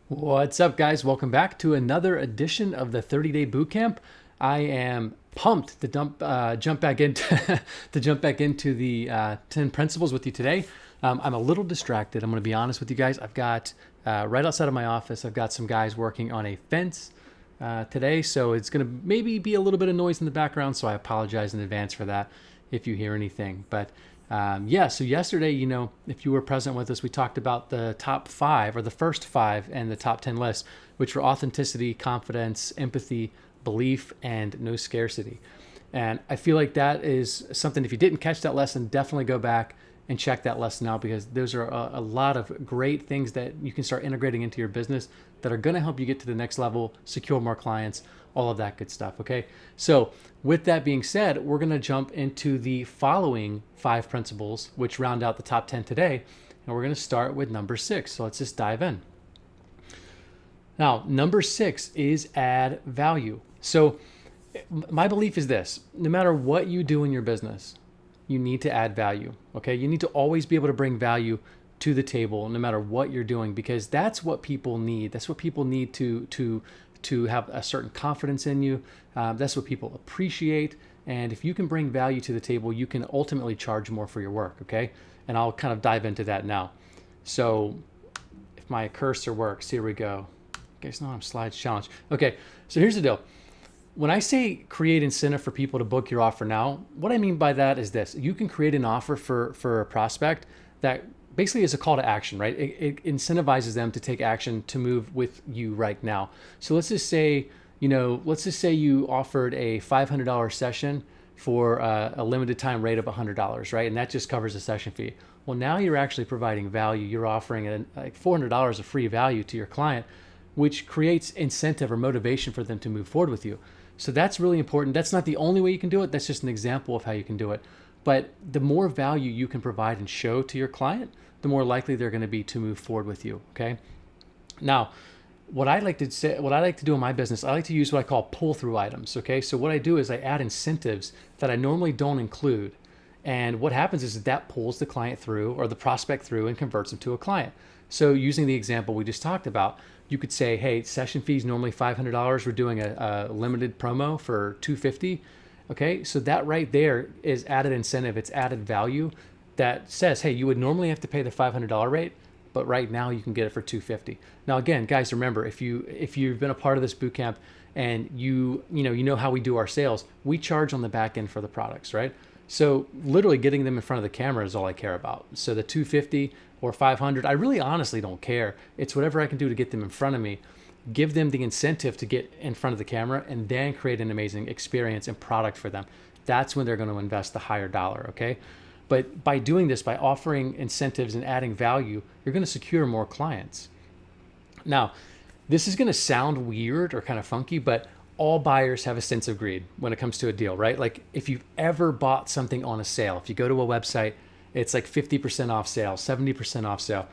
What's up, guys? Welcome back to another edition of the 30-day bootcamp. I am pumped to jump back into jump back into the 10 principles with you today. I'm a little distracted. I'm going to be honest with you guys. I've got right outside of my office, I've got some guys working on a fence today, so it's going to maybe be a little bit of noise in the background. So I apologize in advance for that if you hear anything. But so yesterday, if you were present with us, we talked about the top five or the first five and the top 10 list, which were authenticity, confidence, empathy, belief, and no scarcity. And I feel like that is something, if you didn't catch that lesson, definitely go back and check that lesson out, because those are a lot of great things that you can start integrating into your business that are going to help you get to the next level, secure more clients, all of that good stuff. Okay. So with that being said, we're going to jump into the following five principles, which round out the top 10 today. And we're going to start with number 6. So let's just dive in. Now, number 6 is add value. So my belief is this: no matter what you do in your business, you need to add value. Okay. You need to always be able to bring value to the table, no matter what you're doing, because that's what people need. That's what people need to have a certain confidence in you. That's what people appreciate. And if you can bring value to the table, you can ultimately charge more for your work. Okay. And I'll kind of dive into that now. So if my cursor works, here we go. Okay. So now I'm slides challenge. Okay. So here's the deal. When I say create incentive for people to book your offer now, what I mean by that is this: you can create an offer for a prospect that basically is a call to action, right? It incentivizes them to take action to move with you right now. So let's just say you offered a $500 session for a limited time rate of $100, right? And that just covers the session fee. Well, now you're actually providing value. You're offering like $400 of free value to your client, which creates incentive or motivation for them to move forward with you. So that's really important. That's not the only way you can do it. That's just an example of how you can do it. But the more value you can provide and show to your client, the more likely they're going to be to move forward with you. Okay. Now, what I like to do in my business, I like to use what I call pull-through items. Okay. So what I do is I add incentives that I normally don't include. And what happens is that pulls the client through, or the prospect through, and converts them to a client. So using the example we just talked about, you could say, hey, session fees normally $500. We're doing a limited promo for $250. Okay, so that right there is added incentive. It's added value that says, hey, you would normally have to pay the $500 rate, but right now you can get it for $250. Now, again, guys, remember, if you've been a part of this bootcamp and you know how we do our sales, we charge on the back end for the products, right? So literally getting them in front of the camera is all I care about. So the $250 or $500, I really honestly don't care. It's whatever I can do to get them in front of me, give them the incentive to get in front of the camera, and then create an amazing experience and product for them. That's when they're going to invest the higher dollar. Okay. But by doing this, by offering incentives and adding value, you're going to secure more clients. Now, this is going to sound weird or kind of funky, but all buyers have a sense of greed when it comes to a deal, right? Like if you've ever bought something on a sale, if you go to a website, it's like 50% off sale, 70% off sale.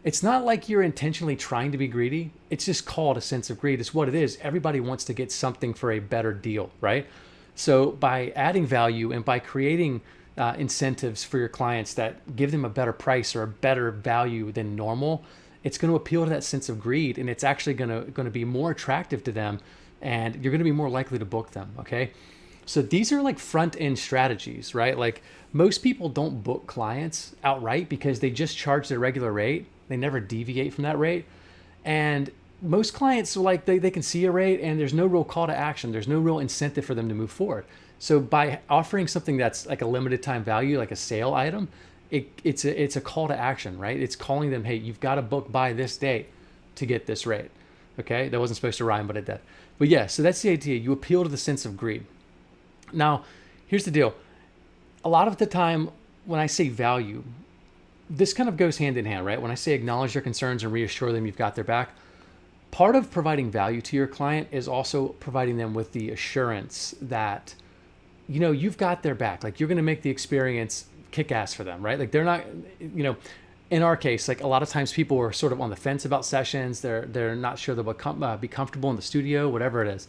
It's not like you're intentionally trying to be greedy. It's just called a sense of greed. It's what it is. Everybody wants to get something for a better deal, right? So by adding value and by creating incentives for your clients that give them a better price or a better value than normal, it's going to appeal to that sense of greed, and it's actually going to be more attractive to them, and you're going to be more likely to book them. Okay. So these are like front end strategies, right? Like most people don't book clients outright because they just charge their regular rate. They never deviate from that rate. And most clients, like they can see a rate and there's no real call to action. There's no real incentive for them to move forward. So by offering something that's like a limited time value, like a sale item, it's a call to action, right? It's calling them, hey, you've got to book by this date to get this rate. Okay. That wasn't supposed to rhyme, but it did. But yeah, so that's the idea. You appeal to the sense of greed. Now, here's the deal. A lot of the time when I say value, this kind of goes hand in hand, right? When I say acknowledge their concerns and reassure them you've got their back, part of providing value to your client is also providing them with the assurance that, you've got their back. Like you're going to make the experience kick ass for them, right? Like they're not, in our case, like a lot of times people are sort of on the fence about sessions. They're not sure they'll be comfortable in the studio, whatever it is.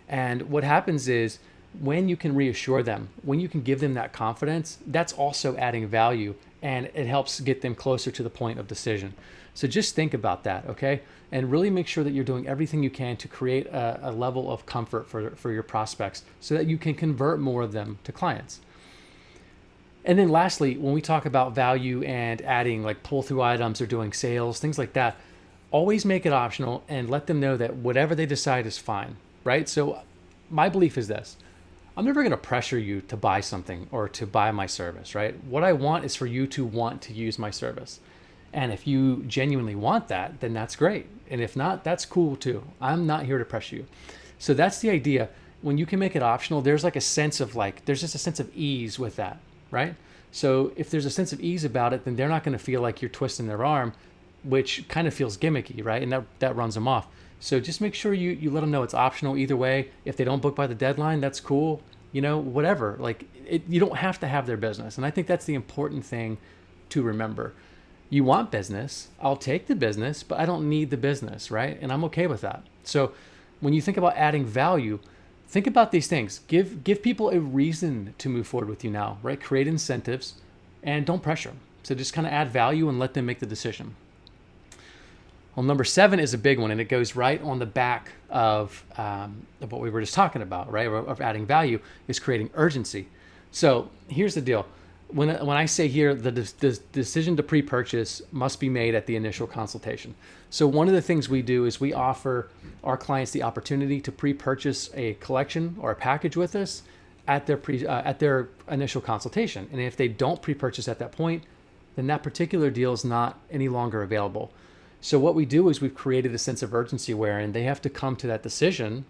And what happens is, when you can reassure them, when you can give them that confidence, that's also adding value and it helps get them closer to the point of decision. So just think about that, okay? And really make sure that you're doing everything you can to create a level of comfort for your prospects so that you can convert more of them to clients. And then lastly, when we talk about value and adding like pull through items or doing sales, things like that, always make it optional and let them know that whatever they decide is fine, right? So my belief is this: I'm never going to pressure you to buy something or to buy my service, right? What I want is for you to want to use my service. And if you genuinely want that, then that's great. And if not, that's cool too. I'm not here to pressure you. So that's the idea. When you can make it optional, there's like a sense of there's just a sense of ease with that, right? So if there's a sense of ease about it, then they're not going to feel like you're twisting their arm, which kind of feels gimmicky, right? And that runs them off. So just make sure you let them know it's optional either way. If they don't book by the deadline, that's cool. Whatever. You don't have to have their business. And I think that's the important thing to remember. You want business, I'll take the business, but I don't need the business, right? And I'm okay with that. So when you think about adding value, think about these things. Give people a reason to move forward with you now, right? Create incentives and don't pressure them. So just kind of add value and let them make the decision. Well, number 7 is a big one, and it goes right on the back of what we were just talking about, right? Of adding value is creating urgency. So here's the deal. When I say here, the decision to pre-purchase must be made at the initial consultation. So one of the things we do is we offer our clients the opportunity to pre-purchase a collection or a package with us at their initial consultation. And if they don't pre-purchase at that point, then that particular deal is not any longer available. So what we do is we've created a sense of urgency wherein they have to come to that decision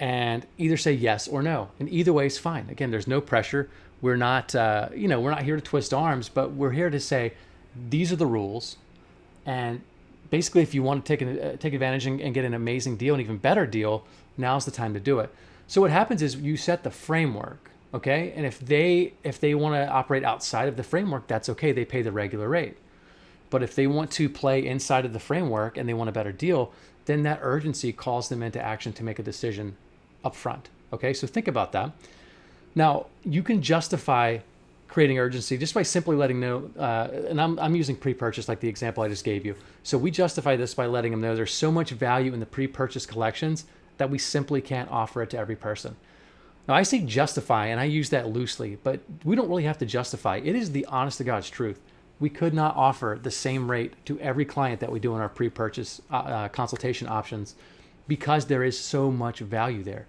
and either say yes or no. And either way is fine. Again, there's no pressure. We're not, we're not here to twist arms, but we're here to say, these are the rules. And basically, if you want to take advantage and get an amazing deal, an even better deal, now's the time to do it. So what happens is you set the framework, okay? And if they want to operate outside of the framework, that's okay. They pay the regular rate. But if they want to play inside of the framework and they want a better deal, then that urgency calls them into action to make a decision up front, okay? So think about that. Now, you can justify creating urgency just by simply letting know, and I'm using pre-purchase like the example I just gave you. So we justify this by letting them know there's so much value in the pre-purchase collections that we simply can't offer it to every person. Now, I say justify, and I use that loosely, but we don't really have to justify. It is the honest to God's truth. We could not offer the same rate to every client that we do in our pre-purchase consultation options because there is so much value there.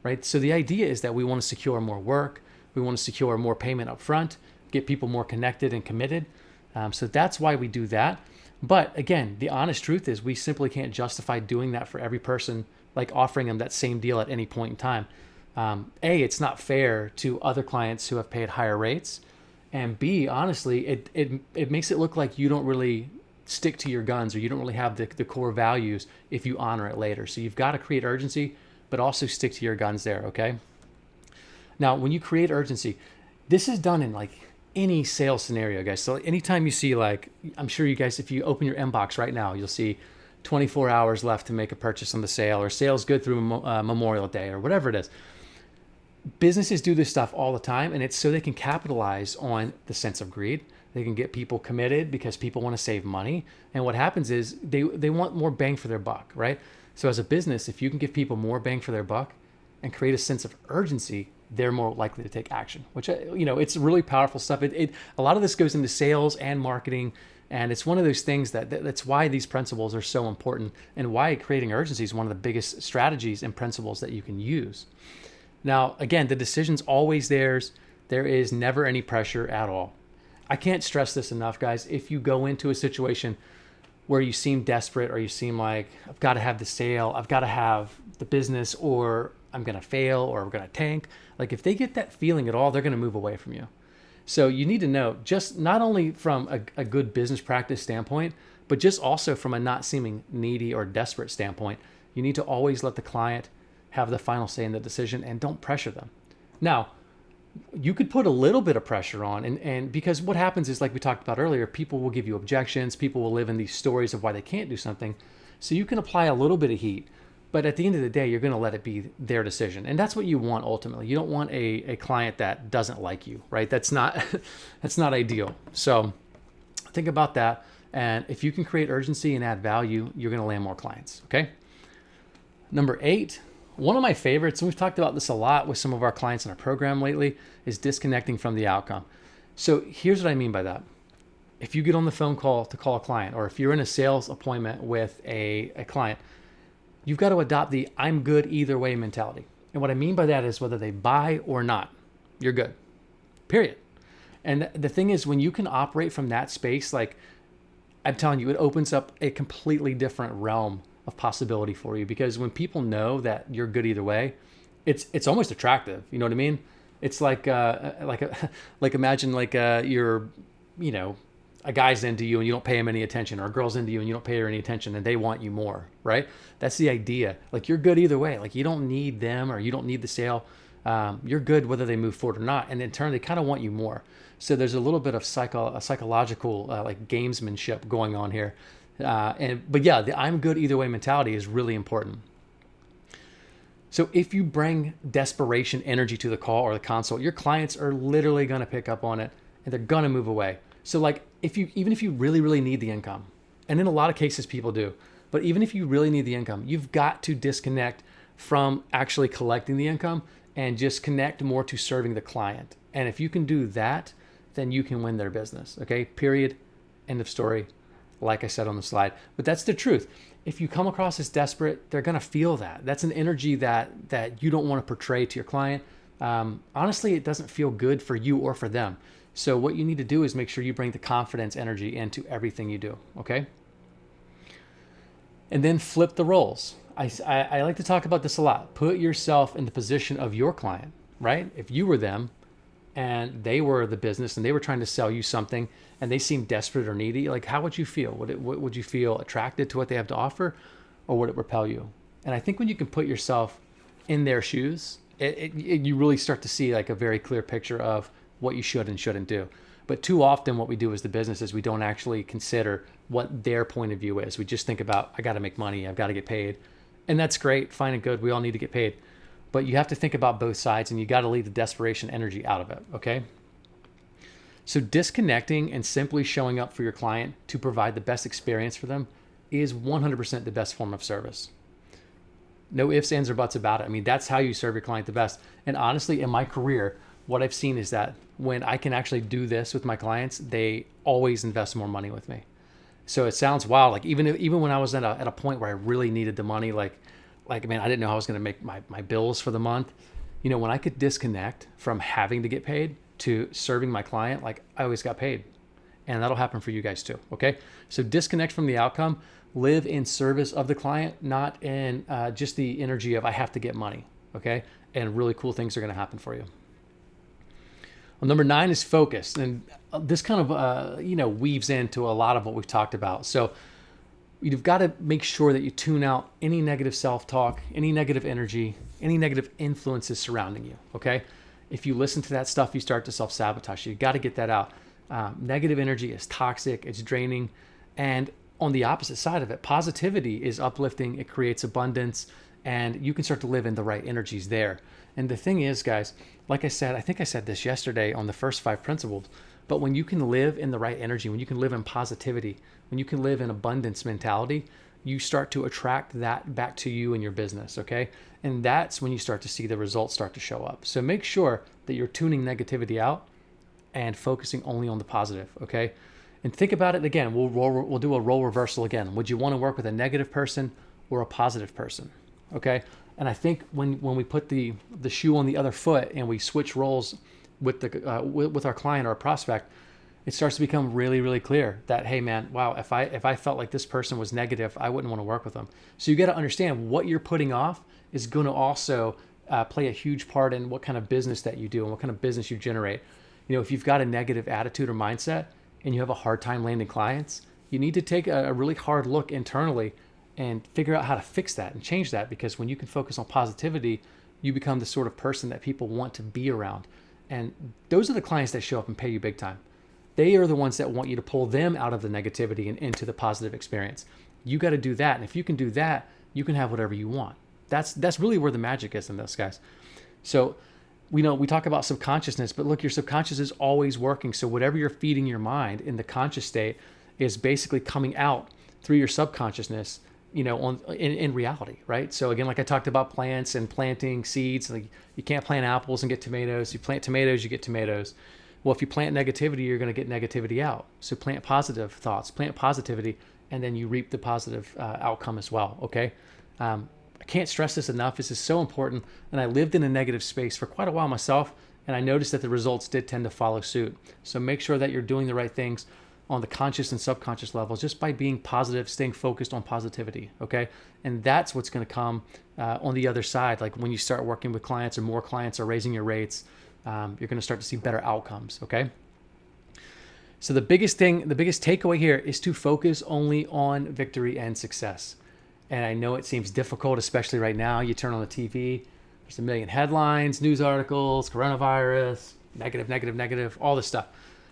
Right? So the idea is that we want to secure more work. We want to secure more payment up front, get people more connected and committed. So that's why we do that. But again, the honest truth is we simply can't justify doing that for every person, like offering them that same deal at any point in time. It's not fair to other clients who have paid higher rates. And B, honestly, it makes it look like you don't really stick to your guns or you don't really have the core values if you honor it later. So you've got to create urgency, but also stick to your guns there, okay? Now, when you create urgency, this is done in like any sales scenario, guys. So anytime you see I'm sure you guys, if you open your inbox right now, you'll see 24 hours left to make a purchase on the sale or sales good through Memorial Day or whatever it is. Businesses do this stuff all the time, and it's so they can capitalize on the sense of greed. They can get people committed because people want to save money. And what happens is they want more bang for their buck, right? So as a business, if you can give people more bang for their buck and create a sense of urgency, they're more likely to take action, which, it's really powerful stuff. A lot of this goes into sales and marketing, and it's one of those things that's why these principles are so important and why creating urgency is one of the biggest strategies and principles that you can use. Now, again, the decision's always theirs. There is never any pressure at all. I can't stress this enough, guys. If you go into a situation where you seem desperate or you seem like, I've got to have the sale, I've got to have the business, or I'm going to fail, or we're going to tank. Like if they get that feeling at all, they're going to move away from you. So you need to know, just not only from a good business practice standpoint, but just also from a not seeming needy or desperate standpoint, you need to always let the client have the final say in the decision and don't pressure them. Now, you could put a little bit of pressure on, and because what happens is, like we talked about earlier, people will give you objections, people will live in these stories of why they can't do something. So you can apply a little bit of heat, but at the end of the day, you're going to let it be their decision. And that's what you want ultimately. You don't want a client that doesn't like you, right? That's not ideal. So Think about that. And if you can create urgency and add value, you're going to land more clients. Okay. Number 8, one of my favorites, and we've talked about this a lot with some of our clients in our program lately, is disconnecting from the outcome. So here's what I mean by that. If you get on the phone call to call a client, or if you're in a sales appointment with a client, you've got to adopt the I'm good either way mentality. And what I mean by that is whether they buy or not, you're good, period. And the thing is, when you can operate from that space, like I'm telling you, it opens up a completely different realm of possibility for you, because when people know that you're good either way, it's almost attractive. You know what I mean? It's like imagine you're, a guy's into you and you don't pay him any attention, or a girl's into you and you don't pay her any attention and they want you more, right? That's the idea. Like, you're good either way. Like, you don't need them or you don't need the sale. You're good whether they move forward or not. And in turn, they kind of want you more. So there's a little bit of psychological like gamesmanship going on here. But yeah, the I'm good either way mentality is really important. So if you bring desperation energy to the call or the consult, your clients are literally going to pick up on it and they're going to move away. So like, even if you really, really need the income, and in a lot of cases people do, but even if you really need the income, you've got to disconnect from actually collecting the income and just connect more to serving the client. And if you can do that, then you can win their business. Okay, period, end of story, like I said on the slide. But that's the truth. If you come across as desperate, they're going to feel that. That's an energy that you don't want to portray to your client. Honestly, it doesn't feel good for you or for them. So what you need to do is make sure you bring the confidence energy into everything you do, okay? And then flip the roles. I like to talk about this a lot. Put yourself in the position of your client, right? If you were them and they were the business and they were trying to sell you something and they seemed desperate or needy, like, how would you feel? Would you feel attracted to what they have to offer, or would it repel you? And I think when you can put yourself in their shoes, you really start to see like a very clear picture of what you should and shouldn't do. But too often what we do as the business is we don't actually consider what their point of view is. We just think about, I got to make money, I've got to get paid. And that's great, fine and good. We all need to get paid. But you have to think about both sides, and you got to leave the desperation energy out of it, okay? So disconnecting and simply showing up for your client to provide the best experience for them is 100% the best form of service. No ifs, ands, or buts about it. I mean, that's how you serve your client the best. And honestly, in my career, what I've seen is that when I can actually do this with my clients, they always invest more money with me. So it sounds wild. Like even when I was at a point where I really needed the money, like man, I didn't know how I was going to make my bills for the month. When I could disconnect from having to get paid to serving my client, like, I always got paid. And that'll happen for you guys too. Okay. So disconnect from the outcome, live in service of the client, not in just the energy of I have to get money. Okay. And really cool things are going to happen for you. Well, number 9 is focus. And this kind of, weaves into a lot of what we've talked about. So you've got to make sure that you tune out any negative self-talk, any negative energy, any negative influences surrounding you, okay? If you listen to that stuff, you start to self-sabotage. You got to get that out. Negative energy is toxic, it's draining. And on the opposite side of it, positivity is uplifting, it creates abundance, and you can start to live in the right energies there. And the thing is, guys, like I said, I think I said this yesterday on the first 5 principles, but when you can live in the right energy, when you can live in positivity, when you can live in abundance mentality, you start to attract that back to you and your business, okay? And that's when you start to see the results start to show up. So make sure that you're tuning negativity out and focusing only on the positive, okay? And think about it again. We'll do a role reversal again. Would you want to work with a negative person or a positive person, okay? And I think when we put the shoe on the other foot and we switch roles with our client or our prospect, it starts to become really, really clear that, hey man, wow, if I felt like this person was negative, I wouldn't want to work with them. So you got to understand what you're putting off is going to also play a huge part in what kind of business that you do and what kind of business you generate. If you've got a negative attitude or mindset and you have a hard time landing clients, you need to take a really hard look internally and figure out how to fix that and change that, because when you can focus on positivity, you become the sort of person that people want to be around. And those are the clients that show up and pay you big time. They are the ones that want you to pull them out of the negativity and into the positive experience. You got to do that. And if you can do that, you can have whatever you want. That's really where the magic is in this, guys. So we talk about subconsciousness, but look, your subconscious is always working. So whatever you're feeding your mind in the conscious state is basically coming out through your subconsciousness, in reality, right? So again, like I talked about plants and planting seeds, like you can't plant apples and get tomatoes. You plant tomatoes, you get tomatoes. Well, if you plant negativity, you're going to get negativity out. So plant positive thoughts, plant positivity, and then you reap the positive outcome as well. Okay. I can't stress this enough. This is so important. And I lived in a negative space for quite a while myself, and I noticed that the results did tend to follow suit. So make sure that you're doing the right things on the conscious and subconscious levels just by being positive, staying focused on positivity, okay? And that's what's going to come on the other side. Like when you start working with clients or more clients are raising your rates, you're going to start to see better outcomes, okay? So the biggest takeaway here is to focus only on victory and success. And I know it seems difficult, especially right now. You turn on the TV, there's a million headlines, news articles, coronavirus, negative, all this stuff.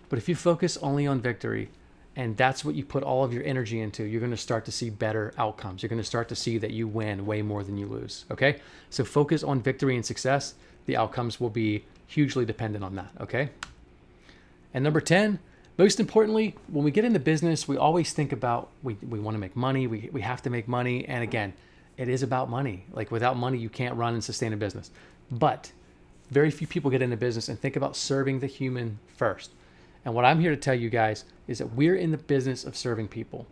But if you focus only on victory, and that's what you put all of your energy into, you're going to start to see better outcomes. You're going to start to see that you win way more than you lose, okay? So focus on victory and success. The outcomes will be hugely dependent on that, okay? And number 10, most importantly, when we get into business, we always think about we want to make money. We have to make money. And again, it is about money. Like without money, you can't run and sustain a business. But very few people get into business and think about serving the human first. And what I'm here to tell you guys is that we're in the business of serving people.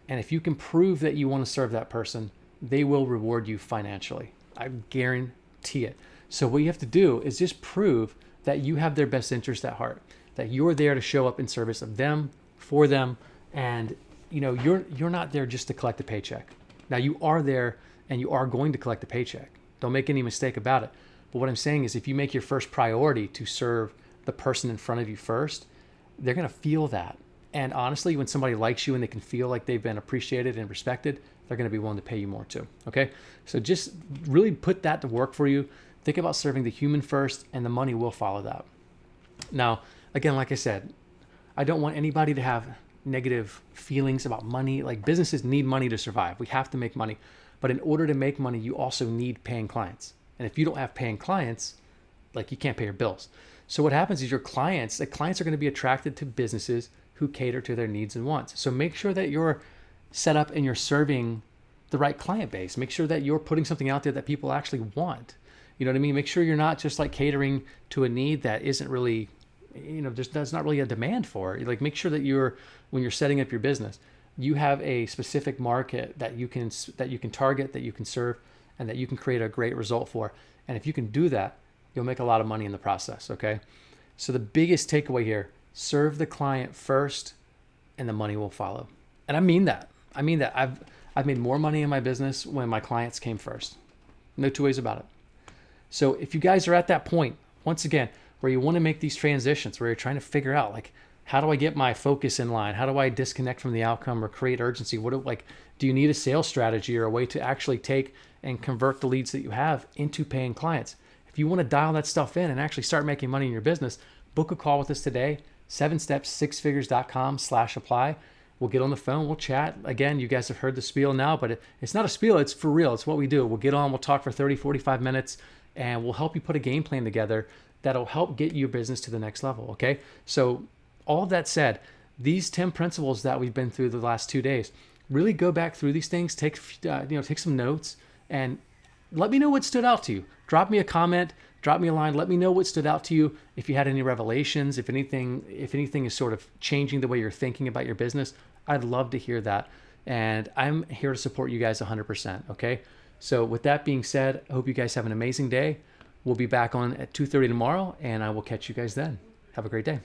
And if you can prove that you want to serve that person, they will reward you financially. I guarantee it. So what you have to do is just prove that you have their best interest at heart, that you're there to show up in service of them, for them, and you're not there just to collect a paycheck. Now you are there and you are going to collect a paycheck. Don't make any mistake about it. But what I'm saying is if you make your first priority to serve the person in front of you first, they're going to feel that. And honestly, when somebody likes you and they can feel like they've been appreciated and respected, they're going to be willing to pay you more too. Okay. So just really put that to work for you. Think about serving the human first, and the money will follow that. Now, again, like I said, I don't want anybody to have negative feelings about money. Like businesses need money to survive. We have to make money. But in order to make money, you also need paying clients. And if you don't have paying clients, like you can't pay your bills. So what happens is the clients are going to be attracted to businesses who cater to their needs and wants. So make sure that you're set up and you're serving the right client base. Make sure that you're putting something out there that people actually want. You know what I mean? Make sure you're not just like catering to a need that isn't really, there's not really a demand for. Like make sure that when you're setting up your business, you have a specific market that you can target, that you can serve, and that you can create a great result for. And if you can do that, you'll make a lot of money in the process, okay? So the biggest takeaway here, serve the client first and the money will follow. And I mean that. I've made more money in my business when my clients came first. No two ways about it. So if you guys are at that point, once again, where you want to make these transitions, where you're trying to figure out like, how do I get my focus in line? How do I disconnect from the outcome or create urgency? Do you need a sales strategy or a way to actually take and convert the leads that you have into paying clients? If you want to dial that stuff in and actually start making money in your business, book a call with us today, 7steps6figures.com/apply. We'll get on the phone, we'll chat. Again, you guys have heard the spiel now, but it's not a spiel, it's for real. It's what we do. We'll get on, we'll talk for 30, 45 minutes, and we'll help you put a game plan together that'll help get your business to the next level, okay? So all of that said, these 10 principles that we've been through the last 2 days, really go back through these things, take some notes, and let me know what stood out to you. Drop me a comment, drop me a line. Let me know what stood out to you. If you had any revelations, if anything is sort of changing the way you're thinking about your business, I'd love to hear that. And I'm here to support you guys 100%. Okay. So with that being said, I hope you guys have an amazing day. We'll be back on at 2:30 tomorrow, and I will catch you guys then. Have a great day.